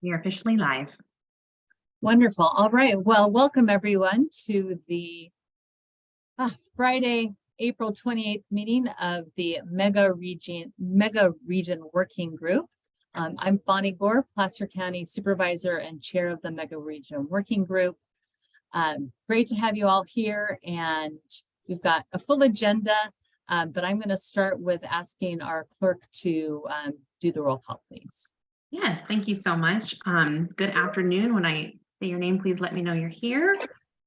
We are officially live. Wonderful. All right. Well, welcome everyone to the Friday, April 28th meeting of the Megaregion Working Group. I'm Bonnie Gore, Placer County Supervisor and Chair of the Megaregion Working Group. Great to have you all here, and we've got a full agenda, but I'm going to start with asking our clerk to do the roll call, please. Yes, thank you so much. Good afternoon. When I say your name, please let me know you're here.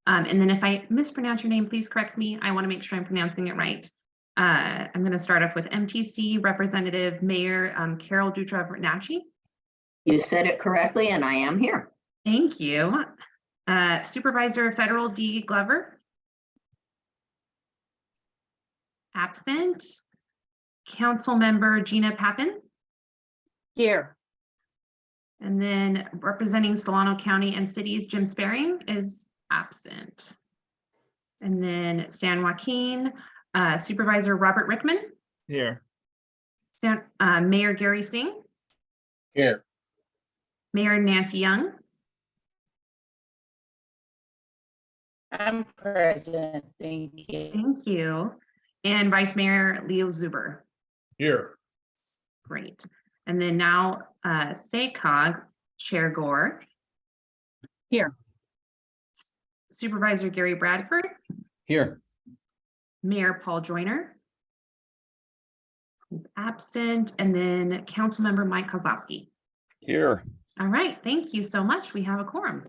And then if I mispronounce your name, please correct me. I want to make sure I'm pronouncing it right. I'm going to start off with MTC Representative Mayor Carol Dutra-Vernacci. You said it correctly, and I am here. Thank you. Supervisor Federal D. Glover. Absent. Council Member Gina Pappin. Here. And then representing Solano County and cities, Jim Sparing is absent. And then San Joaquin, Supervisor Robert Rickman. Here. Mayor Gary Singh. Here. Mayor Nancy Young. I'm present. Thank you. Thank you. And Vice Mayor Leo Zuber. Here. Great. And then now SACOG Chair Gore. Here. Supervisor Gary Bradford. Here. Mayor Paul Joyner. He's absent. And then Councilmember Mike Kozlowski. Here. All right. Thank you so much. We have a quorum.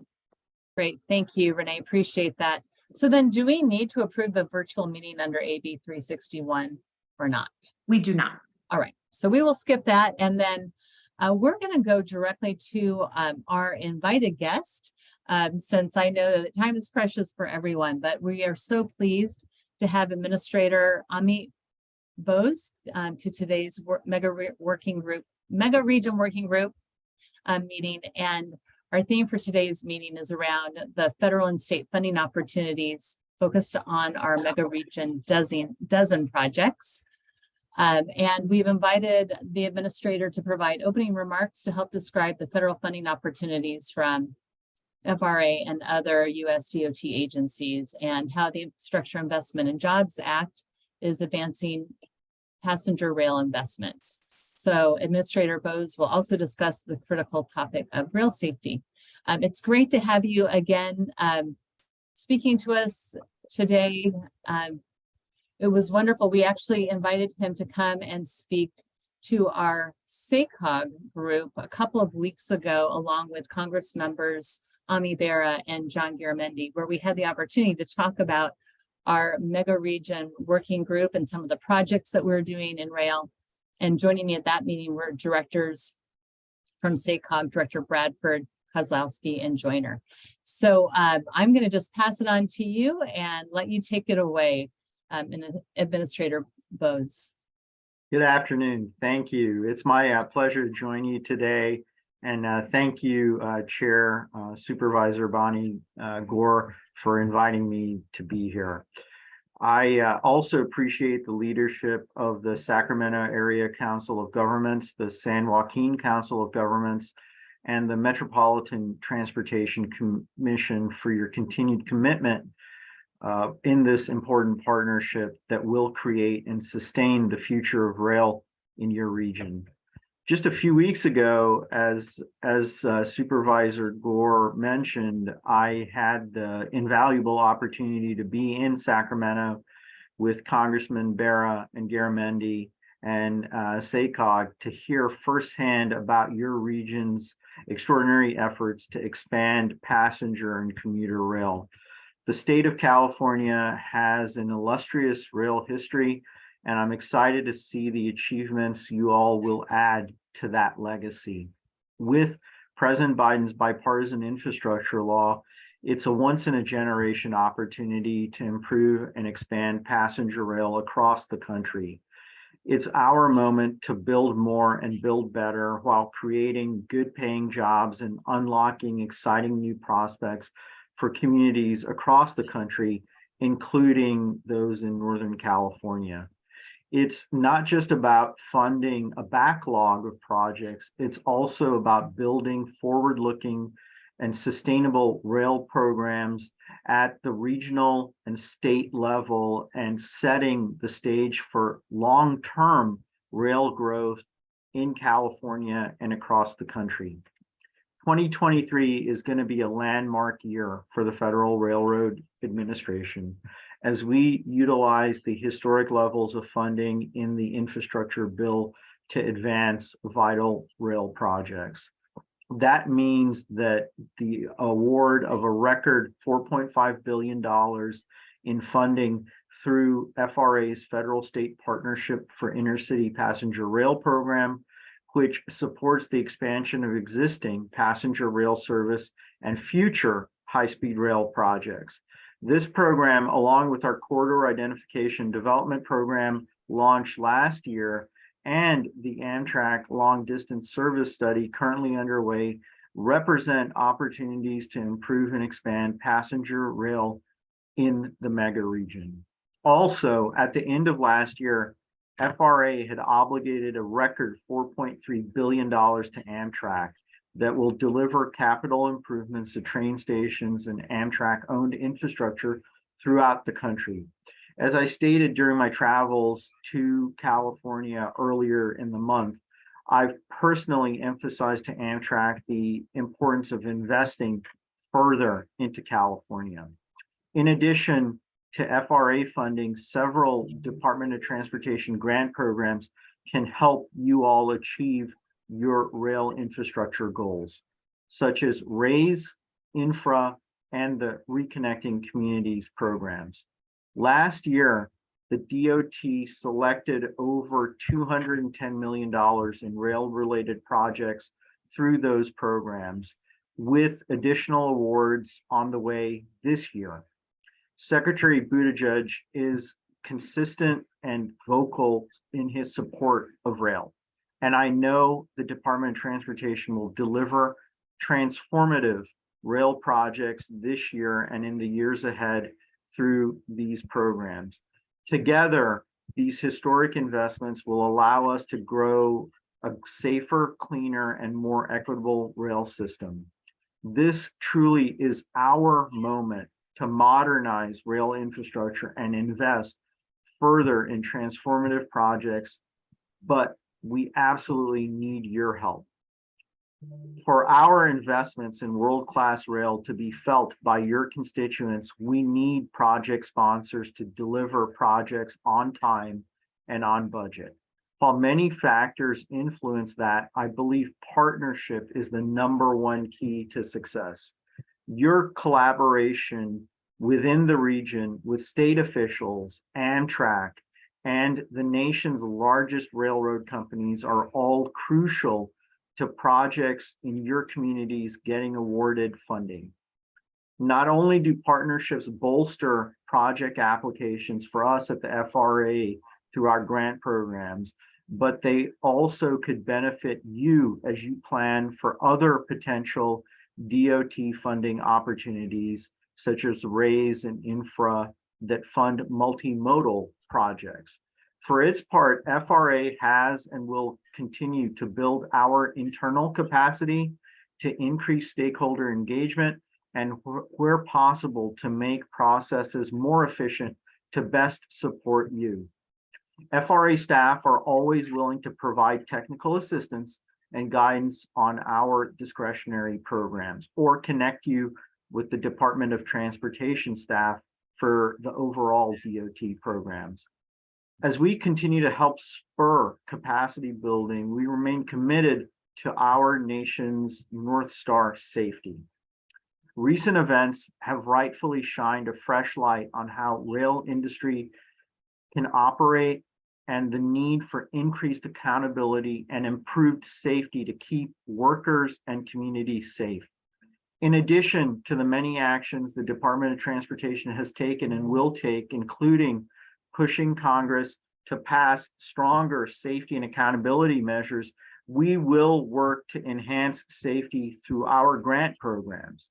Great. Thank you, Renee. Appreciate that. So then do we need to approve the virtual meeting under AB 361 or not? We do not. All right. So we will skip that. And then we're going to go directly to our invited guest, since I know that time is precious for everyone, but we are so pleased to have Administrator Amit Bose to today's Megaregion Working Group meeting. And our theme for today's meeting is around the federal and state funding opportunities focused on our Megaregion dozen projects. And we've invited the administrator to provide opening remarks to help describe the federal funding opportunities from FRA and other US DOT agencies and how the Infrastructure Investment and Jobs Act is advancing passenger rail investments. So Administrator Bose will also discuss the critical topic of rail safety. It's great to have you again speaking to us today. It was wonderful. We actually invited him to come and speak to our SACOG group a couple of weeks ago, along with Congress members Ami Bera and John Garamendi, where we had the opportunity to talk about our Megaregion Working Group and some of the projects that we're doing in rail. And joining me at that meeting were directors from SACOG, Director Bradford, Kozlowski, and Joyner. So I'm going to just pass it on to you and let you take it away. Administrator Bose. Good afternoon. Thank you. It's my pleasure to join you today. And thank you, Chair Supervisor Bonnie Gore, for inviting me to be here. I also appreciate the leadership of the Sacramento Area Council of Governments, the San Joaquin Council of Governments, and the Metropolitan Transportation Commission for your continued commitment in this important partnership that will create and sustain the future of rail in your region. Just a few weeks ago, as Supervisor Gore mentioned, I had the invaluable opportunity to be in Sacramento with Congressman Bera and Garamendi and SACOG to hear firsthand about your region's extraordinary efforts to expand passenger and commuter rail. The state of California has an illustrious rail history, and I'm excited to see the achievements you all will add to that legacy. With President Biden's bipartisan infrastructure law, it's a once-in-a-generation opportunity to improve and expand passenger rail across the country. It's our moment to build more and build better while creating good-paying jobs and unlocking exciting new prospects for communities across the country, including those in Northern California. It's not just about funding a backlog of projects, it's also about building forward-looking and sustainable rail programs at the regional and state level and setting the stage for long-term rail growth in California and across the country. 2023 is going to be a landmark year for the Federal Railroad Administration as we utilize the historic levels of funding in the infrastructure bill to advance vital rail projects. That means that the award of a record $4.5 billion in funding through FRA's Federal State Partnership for Intercity Passenger Rail Program, which supports the expansion of existing passenger rail service and future high-speed rail projects. This program, along with our corridor identification development program launched last year and the Amtrak long distance service study currently underway, represent opportunities to improve and expand passenger rail in the mega region. Also, at the end of last year, FRA had obligated a record $4.3 billion to Amtrak that will deliver capital improvements to train stations and Amtrak-owned infrastructure throughout the country. As I stated during my travels to California earlier in the month, I've personally emphasized to Amtrak the importance of investing further into California. In addition to FRA funding, several Department of Transportation grant programs can help you all achieve your rail infrastructure goals, such as RAISE, Infra, and the Reconnecting Communities programs. Last year, the DOT selected over $210 million in rail-related projects through those programs, with additional awards on the way this year. Secretary Buttigieg is consistent and vocal in his support of rail. And I know the Department of Transportation will deliver transformative rail projects this year and in the years ahead through these programs. Together, these historic investments will allow us to grow a safer, cleaner, and more equitable rail system. This truly is our moment to modernize rail infrastructure and invest further in transformative projects, but we absolutely need your help. For our investments in world-class rail to be felt by your constituents, we need project sponsors to deliver projects on time and on budget. While many factors influence that, I believe partnership is the #1 key to success. Your collaboration within the region with state officials, Amtrak, and the nation's largest railroad companies are all crucial to projects in your communities getting awarded funding. Not only do partnerships bolster project applications for us at the FRA through our grant programs, but they also could benefit you as you plan for other potential DOT funding opportunities, such as RAISE and Infra, that fund multimodal projects. For its part, FRA has and will continue to build our internal capacity to increase stakeholder engagement and where possible to make processes more efficient to best support you. FRA staff are always willing to provide technical assistance and guidance on our discretionary programs or connect you with the Department of Transportation staff for the overall DOT programs. As we continue to help spur capacity building, we remain committed to our nation's North Star, safety. Recent events have rightfully shined a fresh light on how rail industry can operate and the need for increased accountability and improved safety to keep workers and communities safe. In addition to the many actions the Department of Transportation has taken and will take, including pushing Congress to pass stronger safety and accountability measures, we will work to enhance safety through our grant programs.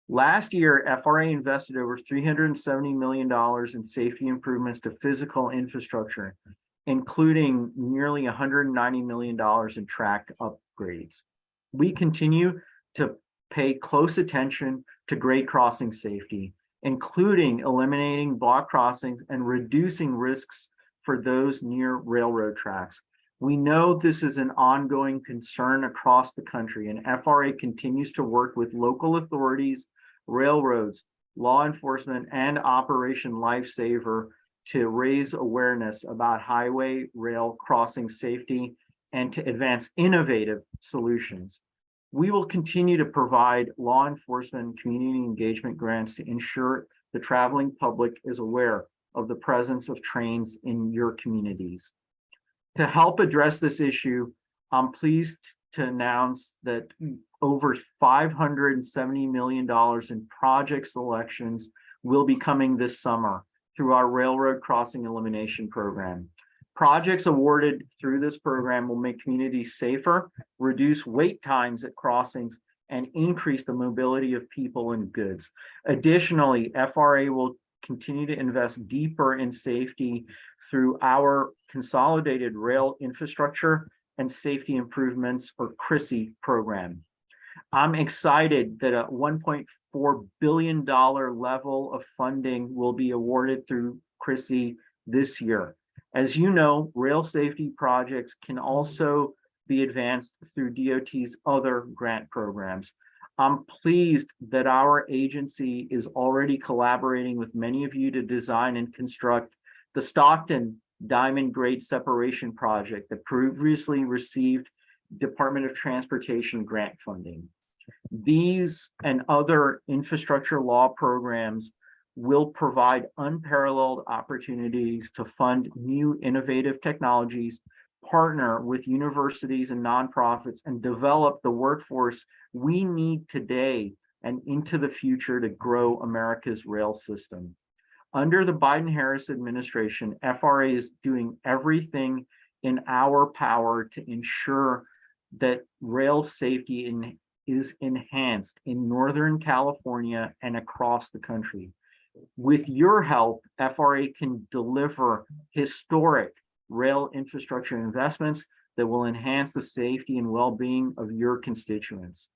Last year, FRA invested over $370 million in safety improvements to physical infrastructure, including nearly $190 million in track upgrades. We continue to pay close attention to grade crossing safety, including eliminating block crossings and reducing risks for those near railroad tracks. We know this is an ongoing concern across the country, and FRA continues to work with local authorities, railroads, law enforcement, and Operation Lifesaver to raise awareness about highway rail crossing safety and to advance innovative solutions. We will continue to provide law enforcement and community engagement grants to ensure the traveling public is aware of the presence of trains in your communities. To help address this issue, I'm pleased to announce that over $570 million in project selections will be coming this summer through our Railroad Crossing Elimination Program. Projects awarded through this program will make communities safer, reduce wait times at crossings, and increase the mobility of people and goods. Additionally, FRA will continue to invest deeper in safety through our Consolidated Rail Infrastructure and Safety Improvements, or CRISI program. I'm excited that a $1.4 billion level of funding will be awarded through CRISI this year. As you know, rail safety projects can also be advanced through DOT's other grant programs. I'm pleased that our agency is already collaborating with many of you to design and construct the Stockton Diamond Grade Separation Project that previously received Department of Transportation grant funding. These and other infrastructure law programs will provide unparalleled opportunities to fund new innovative technologies, partner with universities and nonprofits, and develop the workforce we need today and into the future to grow America's rail system. Under the Biden-Harris administration, FRA is doing everything in our power to ensure that rail safety is enhanced in Northern California and across the country. With your help, FRA can deliver historic rail infrastructure investments that will enhance the safety and well-being of your constituents.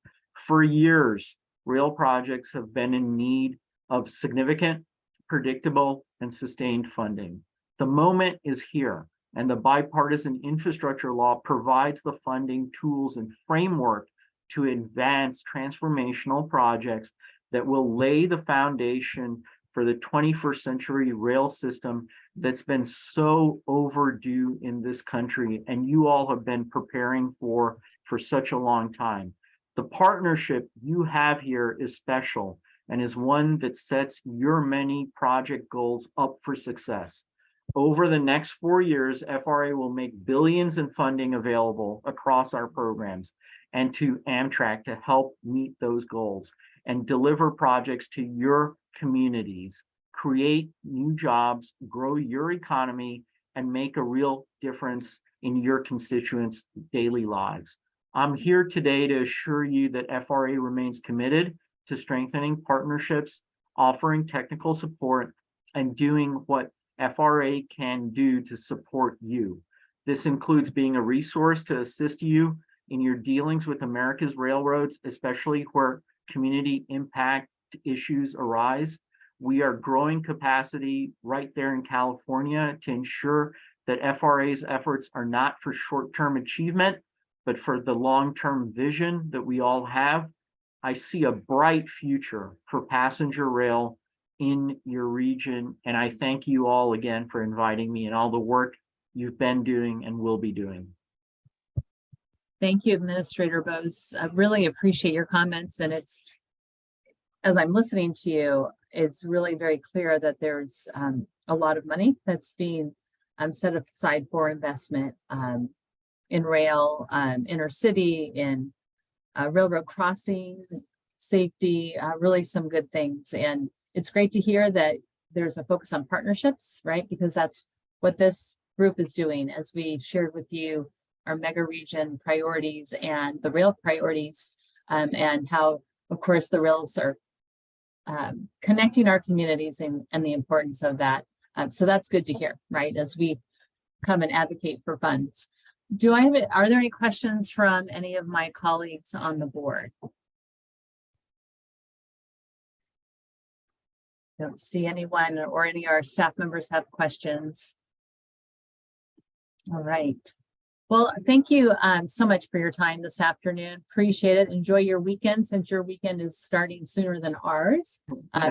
For years, rail projects have been in need of significant, predictable, and sustained funding. The moment is here, and the bipartisan infrastructure law provides the funding, tools, and framework to advance transformational projects that will lay the foundation for the 21st century rail system that's been so overdue in this country, and you all have been preparing for such a long time. The partnership you have here is special and is one that sets your many project goals up for success. Over the next 4 years, FRA will make billions in funding available across our programs and to Amtrak to help meet those goals and deliver projects to your communities, create new jobs, grow your economy, and make a real difference in your constituents' daily lives. I'm here today to assure you that FRA remains committed to strengthening partnerships, offering technical support, and doing what FRA can do to support you. This includes being a resource to assist you in your dealings with America's railroads, especially where community impact issues arise. We are growing capacity right there in California to ensure that FRA's efforts are not for short-term achievement, but for the long-term vision that we all have. I see a bright future for passenger rail in your region, and I thank you all again for inviting me and all the work you've been doing and will be doing. Thank you, Administrator Bose. I really appreciate your comments, and it's, as I'm listening to you, it's really very clear that there's a lot of money that's being set aside for investment in rail, inner city, in railroad crossing, safety, really some good things. And it's great to hear that there's a focus on partnerships, right? Because that's what this group is doing, as we shared with you our mega region priorities and the rail priorities, and how, of course, the rails are connecting our communities and the importance of that. So that's good to hear, right? As we come and advocate for funds. Are there any questions from any of my colleagues on the board? Don't see anyone or any of our staff members have questions. All right. Well, thank you so much for your time this afternoon. Appreciate it. Enjoy your weekend, since your weekend is starting sooner than ours.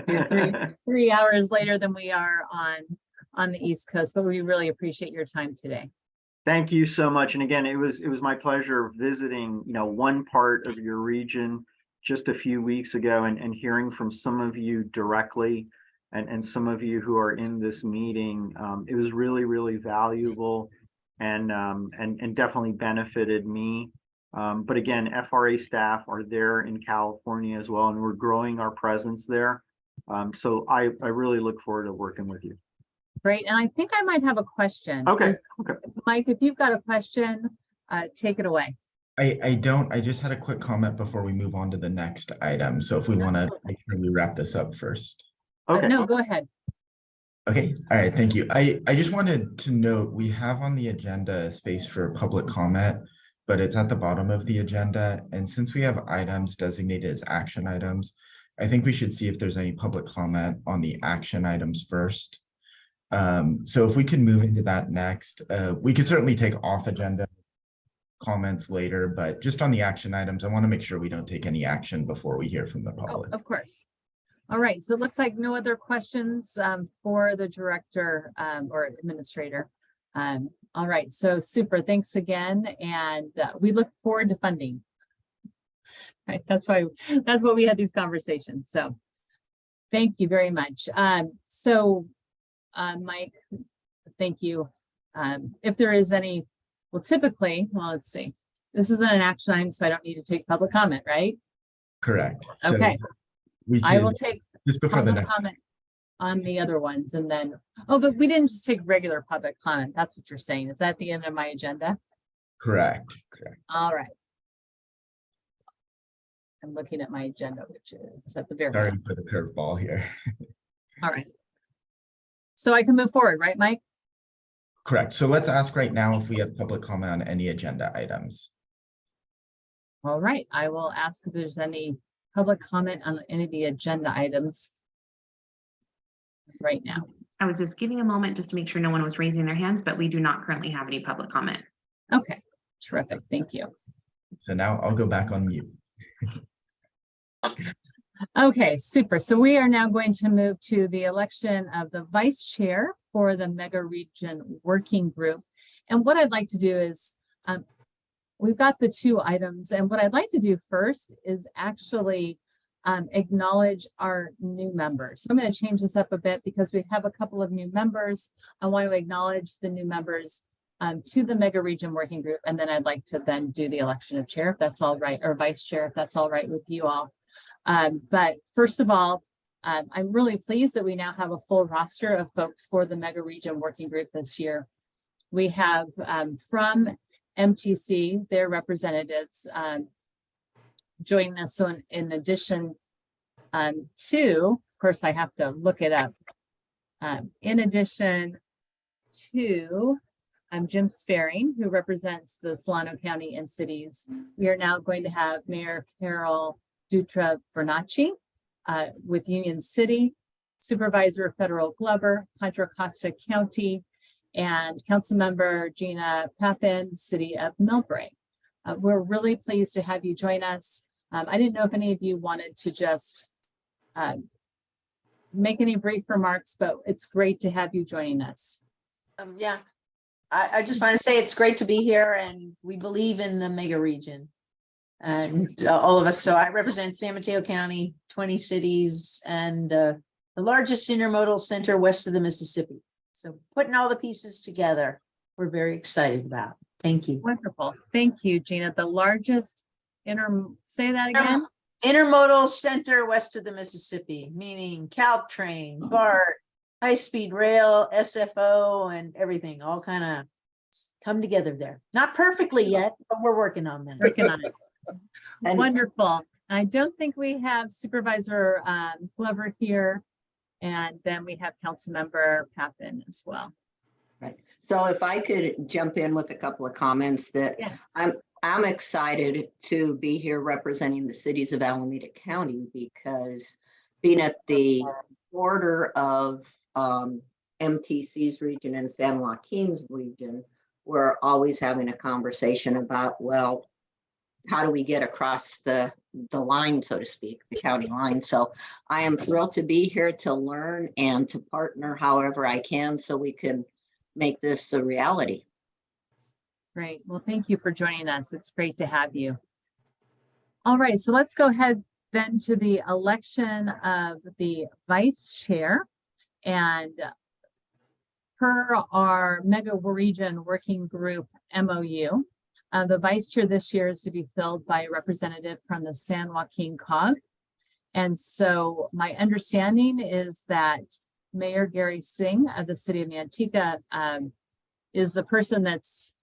You're three hours later than we are on the East Coast, but we really appreciate your time today. Thank you so much. And again, it was my pleasure visiting, one part of your region just a few weeks ago and hearing from some of you directly and some of you who are in this meeting. It was really, really valuable and definitely benefited me. But again, FRA staff are there in California as well, and we're growing our presence there. So I really look forward to working with you. Great. And I think I might have a question. Okay. Mike, if you've got a question, take it away. I don't. I just had a quick comment before we move on to the next item. So if we want to make sure we wrap this up first. Okay. No, go ahead. Okay. All right. Thank you. I just wanted to note we have on the agenda space for public comment, but it's at the bottom of the agenda. And since we have items designated as action items, I think we should see if there's any public comment on the action items first. So if we can move into that next, we could certainly take off agenda comments later, but just on the action items, I want to make sure we don't take any action before we hear from the public. Of course. All right. So it looks like no other questions for the director or administrator. All right. So super. Thanks again. And we look forward to funding. Right. That's what we had these conversations. So thank you very much. Mike, thank you. If there is any, typically, let's see. This isn't an action item, so I don't need to take public comment, right? Correct. Okay. I will take just before the public next comment on the other ones, and then, but we didn't just take regular public comment. That's what you're saying. Is that the end of my agenda? Correct. All right. I'm looking at my agenda, which is at the very Sorry end. for the curveball here. All right. So I can move forward, right, Mike? Correct. So let's ask right now if we have public comment on any agenda items. All right. I will ask if there's any public comment on any of the agenda items right now. I was just giving a moment just to make sure no one was raising their hands, but we do not currently have any public comment. Okay. Terrific. Thank you. So now I'll go back on mute. Okay, super. So we are now going to move to the election of the vice chair for the Megaregion Working Group. And what I'd like to do is, we've got the two items, and what I'd like to do first is actually acknowledge our new members. So I'm going to change this up a bit because we have a couple of new members. I want to acknowledge the new members to the Megaregion Working Group, and then I'd like to then do the election of chair, if that's all right, or vice chair, if that's all right with you all. But first of all, I'm really pleased that we now have a full roster of folks for the Megaregion Working Group this year. We have from MTC, their representatives joining us. So in addition to, of course, I have to look it up. In addition to Jim Sparing, who represents the Solano County and cities, we are now going to have Mayor Carol Dutra Bernacci with Union City, Supervisor Federal Glover, Contra Costa County, and Councilmember Gina Papin, City of Millbrae. We're really pleased to have you join us. I didn't know if any of you wanted to just make any brief remarks, but it's great to have you joining us. Yeah, I just want to say it's great to be here, and we believe in the mega region. And all of us, so I represent San Mateo County, 20 cities, and the largest intermodal center west of the Mississippi. So putting all the pieces together, we're very excited about. Thank you. Wonderful. Thank you, Gina. The largest say that again. Intermodal center west of the Mississippi, meaning Caltrain, BART, high-speed rail, SFO, and everything all kind of come together there. Not perfectly yet, but we're working on that. Working on it. And Wonderful. I don't think we have Supervisor Glover here, and then we have Councilmember Papin as well. Right. So if I could jump in with a couple of comments that Yes. I'm excited to be here representing the cities of Alameda County because being at the border of MTC's region and San Joaquin's region, we're always having a conversation about, well, how do we get across the line, so to speak, the county line? So I am thrilled to be here to learn and to partner however I can so we can make this a reality. Great. Well, thank you for joining us. It's great to have you. All right, so let's go ahead then to the election of the vice chair. And per our Megaregion working group MOU, the vice chair this year is to be filled by a representative from the San Joaquin COG. And so my understanding is that Mayor Gary Singh of the city of Manteca is the person that's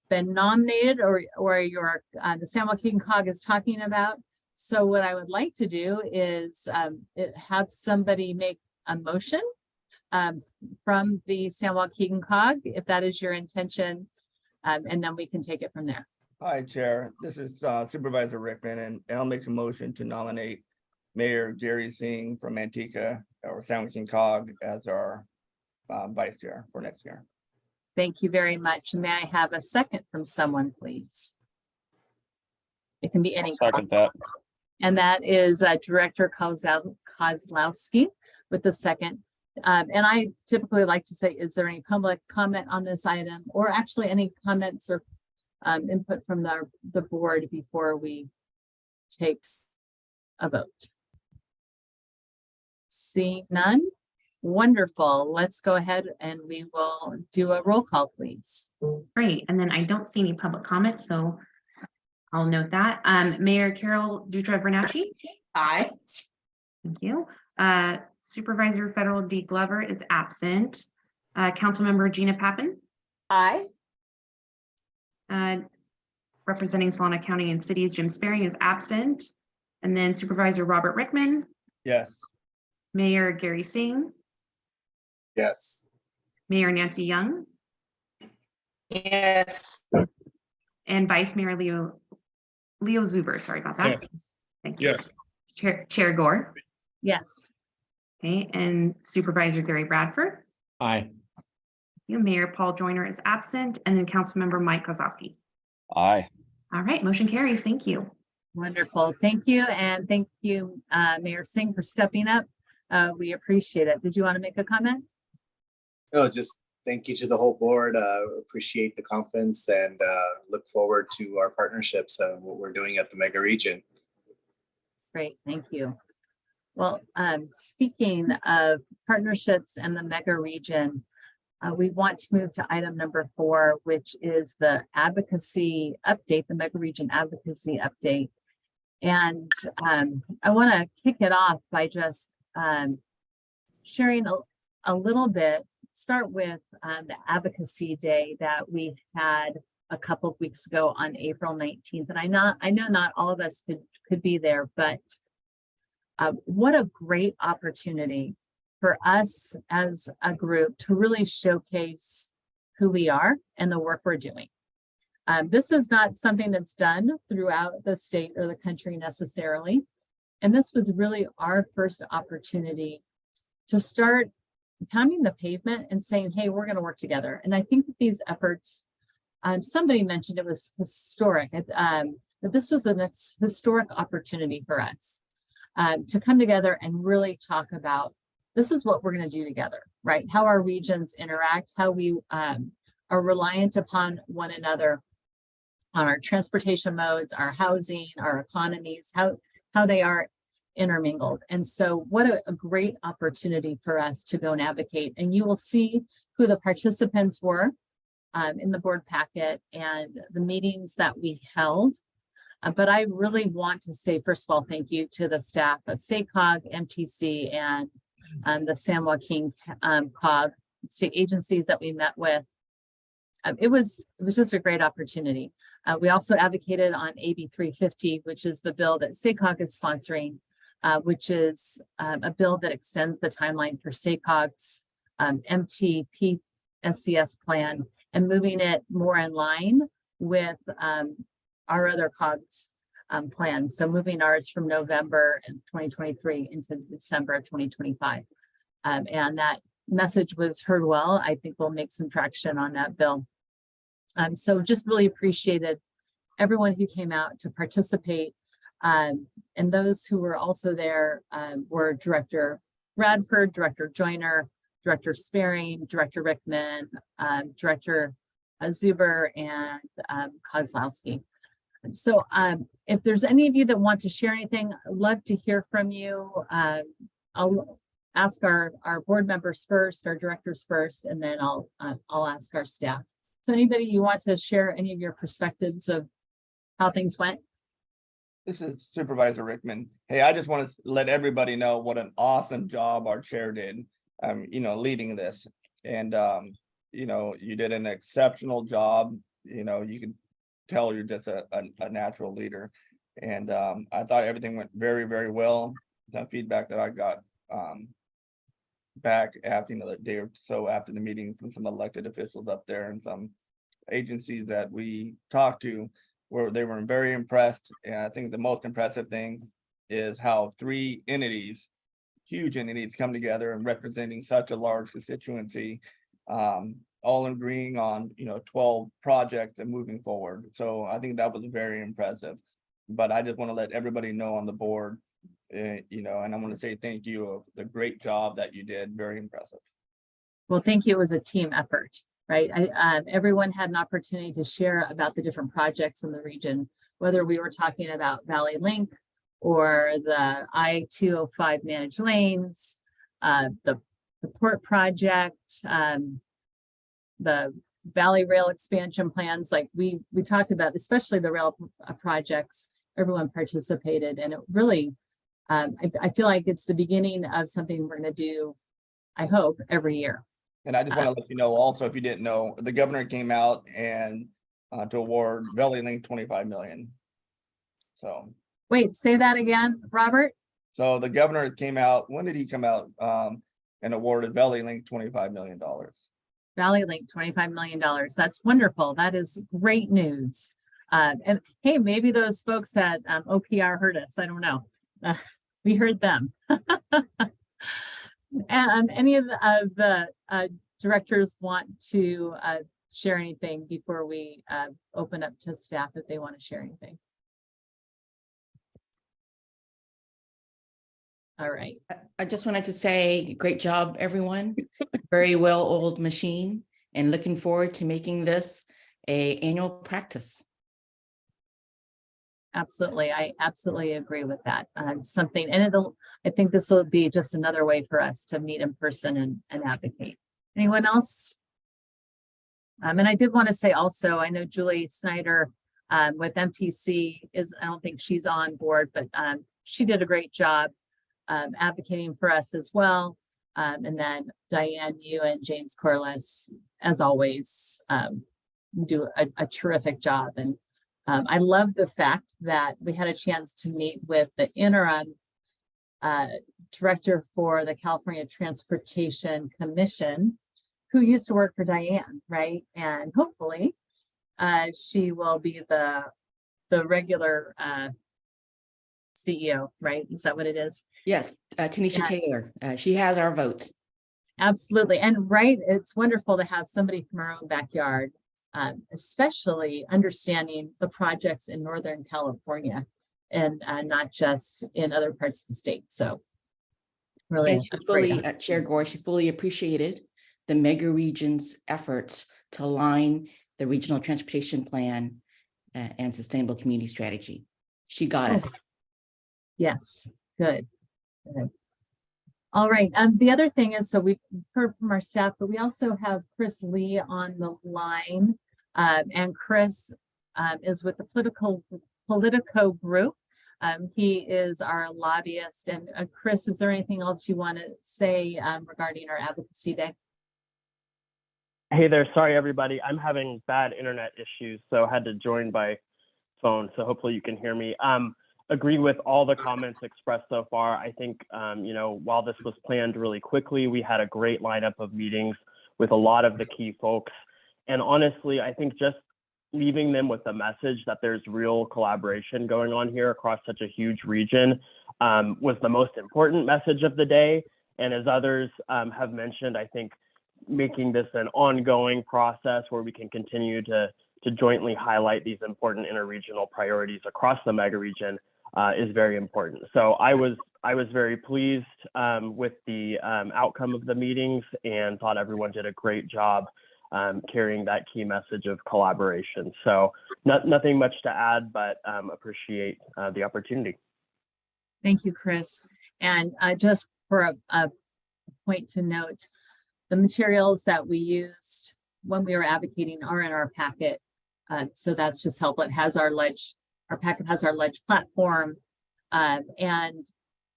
been nominated or your the San Joaquin COG is talking about. So what I would like to do is have somebody make a motion from the San Joaquin COG, if that is your intention, and then we can take it from there. Hi, Chair. This is Supervisor Rickman, and I'll make a motion to nominate Mayor Gary Singh from Manteca or San Joaquin COG as our vice chair for next year. Thank you very much. May I have a second from someone, please? It can be any. Second that. And that is Director Kozlowski with the second. And I typically like to say, is there any public comment on this item, or actually any comments or input from the board before we take a vote? Seeing none. Wonderful. Let's go ahead and we will do a roll call, please. Great. And then I don't see any public comments, so I'll note that. Mayor Carol Dutra-Bernacci. Aye. Thank you. Supervisor Federal D. Glover is absent. Councilmember Gina Pappen, Aye. representing Solana County and Cities, Jim Sparing is absent. And then Supervisor Robert Rickman, Yes. Mayor Gary Singh, Yes. Mayor Nancy Young, Yes. and Vice Mayor Leo Zuber. Sorry about that. Yes. Thank you. Yes. Chair Gore. Yes. Okay, and Supervisor Gary Bradford. Aye. Mayor Paul Joyner is absent, and then Councilmember Mike Kozlowski. Aye. All right, motion carries. Thank you. Wonderful. Thank you. And thank you, Mayor Singh, for stepping up. We appreciate it. Did you want to make a comment? No, just thank you to the whole board. Appreciate the confidence and look forward to our partnerships and what we're doing at the Megaregion. Great, thank you. Well, speaking of partnerships and the Megaregion, we want to move to item number 4, which is the advocacy update, the Megaregion advocacy update. And I want to kick it off by just sharing a little bit, start with the advocacy day that we had a couple of weeks ago on April 19th. And I know not all of us could be there, but what a great opportunity for us as a group to really showcase who we are and the work we're doing. This is not something that's done throughout the state or the country necessarily. And this was really our first opportunity to start pounding the pavement and saying, hey, we're going to work together. And I think that these efforts, somebody mentioned it was historic, that this was an historic opportunity for us to come together and really talk about, this is what we're going to do together, right? How our regions interact, how we are reliant upon one another on our transportation modes, our housing, our economies, how they are intermingled. And so what a great opportunity for us to go and advocate. And you will see who the participants were in the board packet and the meetings that we held. But I really want to say, first of all, thank you to the staff of SACOG, MTC, and the San Joaquin COG, state agencies that we met with. It was just a great opportunity. We also advocated on AB 350, which is the bill that SACOG is sponsoring, which is a bill that extends the timeline for SACOG's MTP SCS plan and moving it more in line with our other COGS plan. So moving ours from November 2023 into December of 2025. And that message was heard well. I think we'll make some traction on that bill. So just really appreciated everyone who came out to participate. And those who were also there were Director Bradford, Director Joyner, Director Sparing, Director Rickman, Director Zuber, and Kozlowski. So if there's any of you that want to share anything, I'd love to hear from you. I'll ask our board members first, our directors first, and then I'll ask our staff. So anybody you want to share any of your perspectives of how things went? This is Supervisor Rickman. Hey, I just want to let everybody know what an awesome job our chair did, leading this. And, you did an exceptional job. You can tell you're just a natural leader. And I thought everything went very, very well. Some feedback that I got back after, the day or so after the meeting from some elected officials up there and some agencies that we talked to, where they were very impressed. And I think the most impressive thing is how 3 entities, huge entities, come together and representing such a large constituency, all agreeing on 12 projects and moving forward. So I think that was very impressive. But I just want to let everybody know on the board, and I want to say thank you of the great job that you did. Very impressive. Well, thank you. It was a team effort, right? Everyone had an opportunity to share about the different projects in the region, whether we were talking about Valley Link or the I-205 managed lanes, the port project, the Valley Rail expansion plans. Like we talked about, especially the rail projects, everyone participated, and it really, I feel like it's the beginning of something we're going to do, I hope, every year. And I just want to let you know also, if you didn't know, the governor came out and to award Valley Link 25 million. So wait, say that again, Robert. So the governor came out. When did he come out and awarded Valley Link $25 million? Valley Link, $25 million. That's wonderful. That is great news. And hey, maybe those folks at OPR heard us. I don't know. We heard them. And any of the directors want to share anything before we open up to staff if they want to share anything? All right. I just wanted to say, great job, everyone. Very well-oiled machine, and looking forward to making this an annual practice. Absolutely. I absolutely agree with that. Something, and I think this will be just another way for us to meet in person and advocate. Anyone else? And I did want to say also, I know Julie Snyder with MTC I don't think she's on board, but she did a great job advocating for us as well. And then Diane, you and James Corliss, as always, do a terrific job. And I love the fact that we had a chance to meet with the interim director for the California Transportation Commission, who used to work for Diane, right? And hopefully she will be the regular CEO, right? Is that what it is? Yes, Tanisha Taylor. She has our vote. Absolutely. And right, it's wonderful to have somebody from our own backyard, especially understanding the projects in Northern California and not just in other parts of the state. So really, and she fully, Chair Gore, she fully appreciated the Megaregion's efforts to align the regional transportation plan and sustainable community strategy. She got us. Yes, good. Good. All right. The other thing is, so we've heard from our staff, but we also have Chris Lee on the line. And Chris is with the Politico Group. He is our lobbyist. And Chris, is there anything else you want to say regarding our advocacy day? Hey there, sorry everybody. I'm having bad internet issues, so I had to join by phone. So hopefully you can hear me. Agree with all the comments expressed so far. I think, while this was planned really quickly, we had a great lineup of meetings with a lot of the key folks. And honestly, I think just leaving them with the message that there's real collaboration going on here across such a huge region was the most important message of the day. And as others have mentioned, I think making this an ongoing process where we can continue to jointly highlight these important interregional priorities across the megaregion is very important. So I was very pleased with the outcome of the meetings and thought everyone did a great job carrying that key message of collaboration. So nothing much to add, but appreciate the opportunity. Thank you, Chris. And just for a point to note, the materials that we used when we were advocating are in our packet. So that's just helpful. It has our packet has our ledge platform and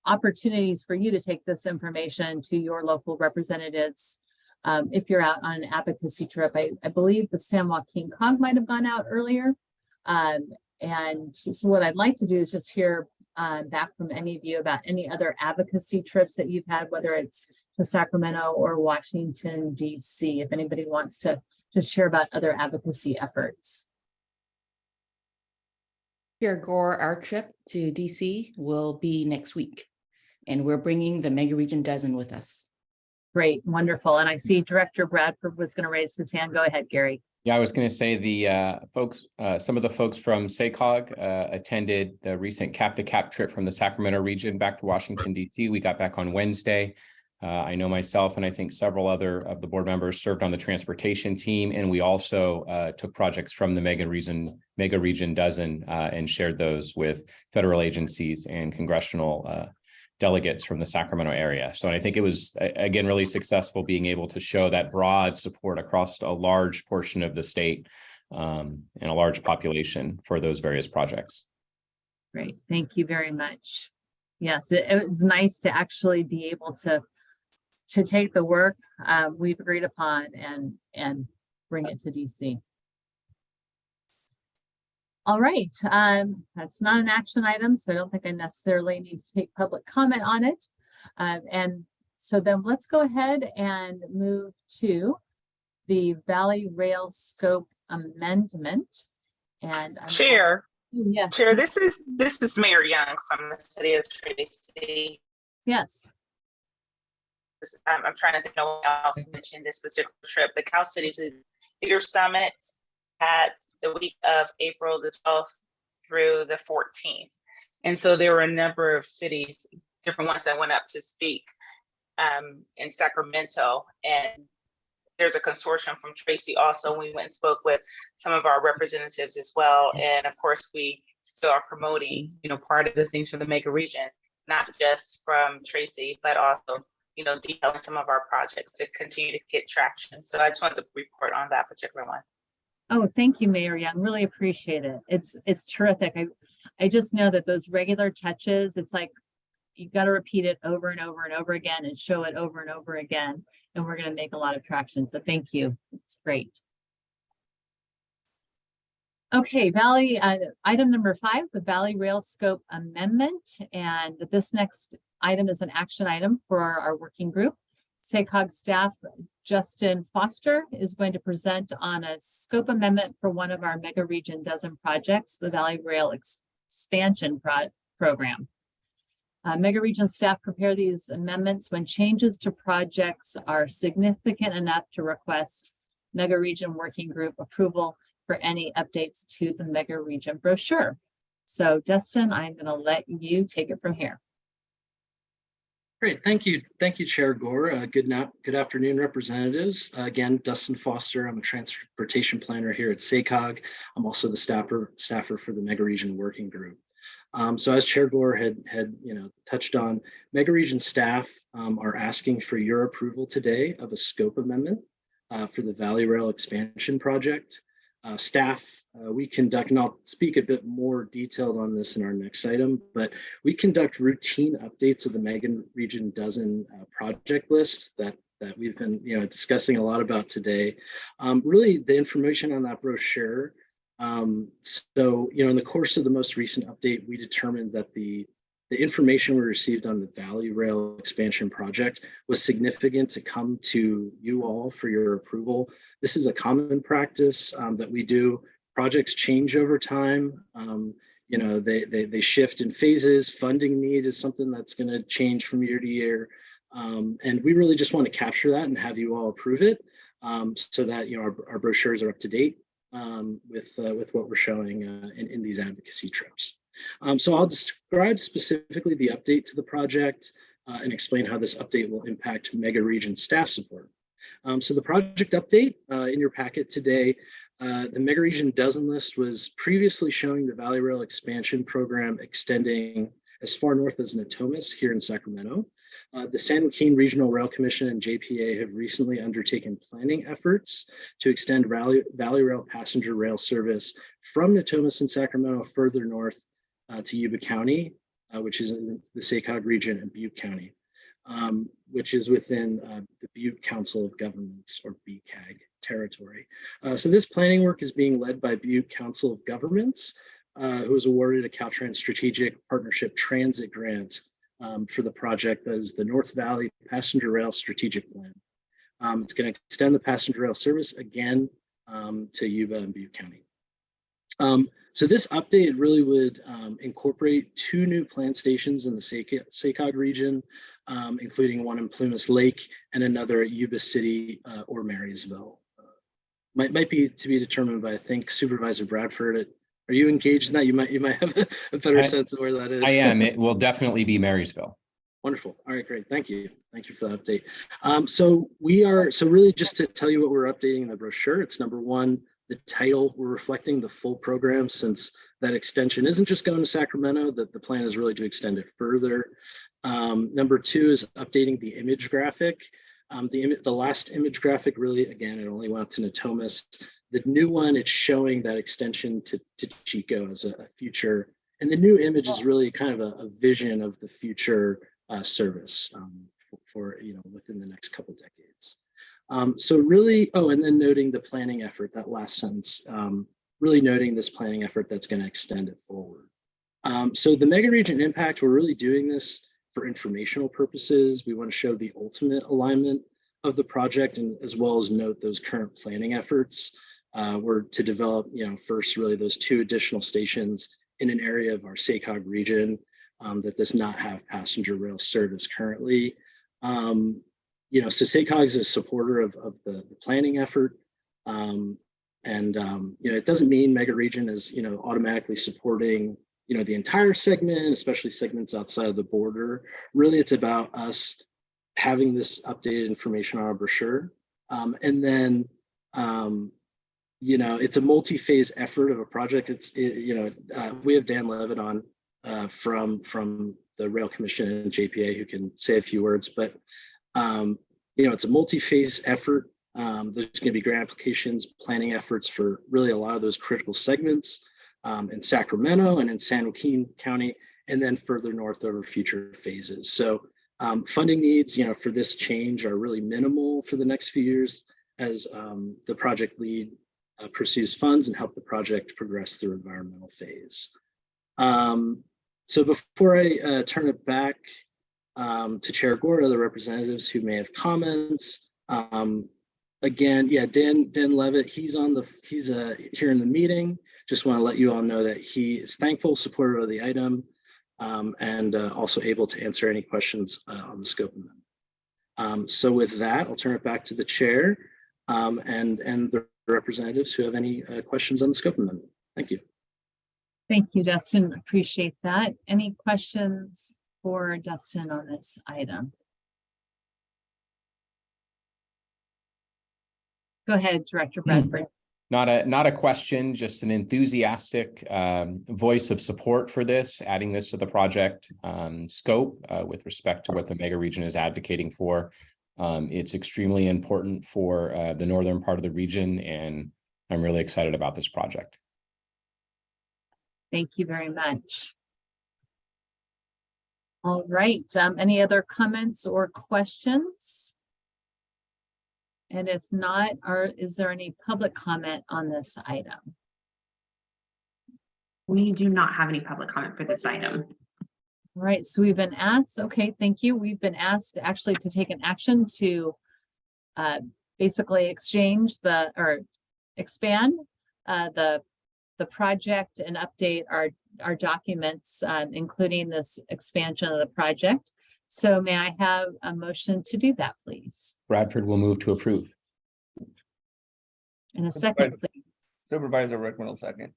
opportunities for you to take this information to your local representatives. If you're out on an advocacy trip, I believe the San Joaquin COG might have gone out earlier. And so what I'd like to do is just hear back from any of you about any other advocacy trips that you've had, whether it's to Sacramento or Washington, DC, if anybody wants to share about other advocacy efforts. Chair Gore, our trip to DC will be next week, and we're bringing the Megaregion Dozen with us. Great, wonderful. And I see Director Bradford was going to raise his hand. Go ahead, Gary. Yeah, I was going to say the folks, some of the folks from SACOG attended the recent Cap to Cap trip from the Sacramento region back to Washington, D.C. We got back on Wednesday. I know myself and I think several other of the board members served on the transportation team, and we also took projects from the Megaregion Dozen and shared those with federal agencies and congressional delegates from the Sacramento area. So I think it was, again, really successful being able to show that broad support across a large portion of the state and a large population for those various projects. Great, thank you very much. Yes, it was nice to actually be able to take the work we've agreed upon and bring it to DC. All right, that's not an action item, so I don't think I necessarily need to take public comment on it. And so then let's go ahead and move to the Valley Rail Scope Amendment. And Chair, yes, Chair, this is Mayor Young from the city of Tracy. yes. I'm trying to think of what else mentioned this particular trip. The Cal Cities Leader Summit had the week of April the 12th through the 14th. And so there were a number of cities, different ones that went up to speak in Sacramento. And there's a consortium from Tracy also. We went and spoke with some of our representatives as well. And of course, we still are promoting, part of the things from the Megaregion, not just from Tracy, but also, detailing some of our projects to continue to get traction. So I just wanted to report on that particular one. Oh, thank you, Mayor Young. Really appreciate it. It's terrific. I just know that those regular touches, it's like you got to repeat it over and over and over again and show it over and over again. And we're going to make a lot of traction. So thank you. It's great. Okay, Valley, item number 5, the Valley Rail Scope Amendment. And this next item is an action item for our working group. SACOG staff, Justin Foster, is going to present on a scope amendment for one of our Megaregion Dozen projects, the Valley Rail Expansion Program. Megaregion staff prepare these amendments when changes to projects are significant enough to request Megaregion Working Group approval for any updates to the Megaregion brochure. So Dustin, I'm going to let you take it from here. Great, thank you. Thank you, Chair Gore. Good afternoon, representatives. Again, Dustin Foster. I'm a transportation planner here at SACOG. I'm also the staffer for the Megaregion Working Group. So as Chair Gore had touched on, Megaregion staff are asking for your approval today of a scope amendment for the Valley Rail Expansion Project. We conduct, and I'll speak a bit more detailed on this in our next item, but we conduct routine updates of the Megaregion Dozen project lists that we've been discussing a lot about today. Really, the information on that brochure. So in the course of the most recent update, we determined that the the information we received on the Valley Rail expansion project was significant to come to you all for your approval. This is a common practice that we do. Projects change over time. They shift in phases. Funding need is something that's going to change from year to year. And we really just want to capture that and have you all approve it so that our brochures are up to date with what we're showing in these advocacy trips. So I'll describe specifically the update to the project and explain how this update will impact Megaregion staff support. So the project update in your packet today, the Megaregion dozen list was previously showing the Valley Rail expansion program extending as far north as Natomas here in Sacramento. The San Joaquin Regional Rail Commission and JPA have recently undertaken planning efforts to extend Valley Rail passenger rail service from Natomas and Sacramento further north to Yuba County, which is in the SACOG region, and Butte County, which is within the Butte Council of Governments, or BCAG territory. So this planning work is being led by Butte Council of Governments, who was awarded a Caltrans Strategic Partnership Transit Grant for the project that is the North Valley Passenger Rail Strategic Plan. It's going to extend the passenger rail service again to Yuba and Butte County. So this update really would incorporate 2 new plant stations in the SACOG region, including one in Plumas Lake and another at Yuba City or Marysville. Might be to be determined by, I think, Supervisor Bradford. Are you engaged in that? You might have a better sense of where that is. I am. It will definitely be Marysville. Wonderful. All right, great. Thank you. Thank you for that update. So really just to tell you what we're updating in the brochure, it's number 1, the title. We're reflecting the full program, since that extension isn't just going to Sacramento, that the plan is really to extend it further. Number 2 is updating the image graphic. The last image graphic, really, again, it only went up to Natomas. The new one, it's showing that extension to Chico as a future. And the new image is really kind of a vision of the future service for within the next couple decades. So really, and then noting the planning effort, that last sentence, really noting this planning effort that's going to extend it forward. So the Megaregion impact, we're really doing this for informational purposes. We want to show the ultimate alignment of the project, and as well as note those current planning efforts. We're to develop, first really those 2 additional stations in an area of our SACOG region that does not have passenger rail service currently. So SACOG is a supporter of the planning effort. It doesn't mean Megaregion is, automatically supporting, the entire segment, especially segments outside of the border. Really, it's about us having this updated information on our brochure. It's a multi-phase effort of a project. We have Dan Levitt on from the Rail Commission and JPA who can say a few words, but it's a multi-phase effort. There's going to be grant applications, planning efforts for really a lot of those critical segments in Sacramento and in San Joaquin County, and then further north over future phases. So funding needs, for this change are really minimal for the next few years as the project lead pursues funds and help the project progress through environmental phase. So before I turn it back to Chair Gore, other representatives who may have comments, again, Dan Levitt, he's here in the meeting. Just want to let you all know that he is thankful, supportive of the item, and also able to answer any questions on the scope of them. So with that, I'll turn it back to the chair and the representatives who have any questions on the scope amendment. Thank you. Thank you, Dustin. Appreciate that. Any questions for Dustin on this item? Go ahead, Director Bradford. Not a question, just an enthusiastic voice of support for this, adding this to the project scope with respect to what the Megaregion is advocating for. It's extremely important for the northern part of the region, and I'm really excited about this project. Thank you very much. All right, any other comments or questions? And if not, is there any public comment on this item? We do not have any public comment for this item. All right, so we've been asked, okay, thank you. We've been asked actually to take an action to basically exchange or expand the project and update our documents, including this expansion of the project. So may I have a motion to do that, please? Bradford will move to approve. In a second, please. Supervisor Rickman will second.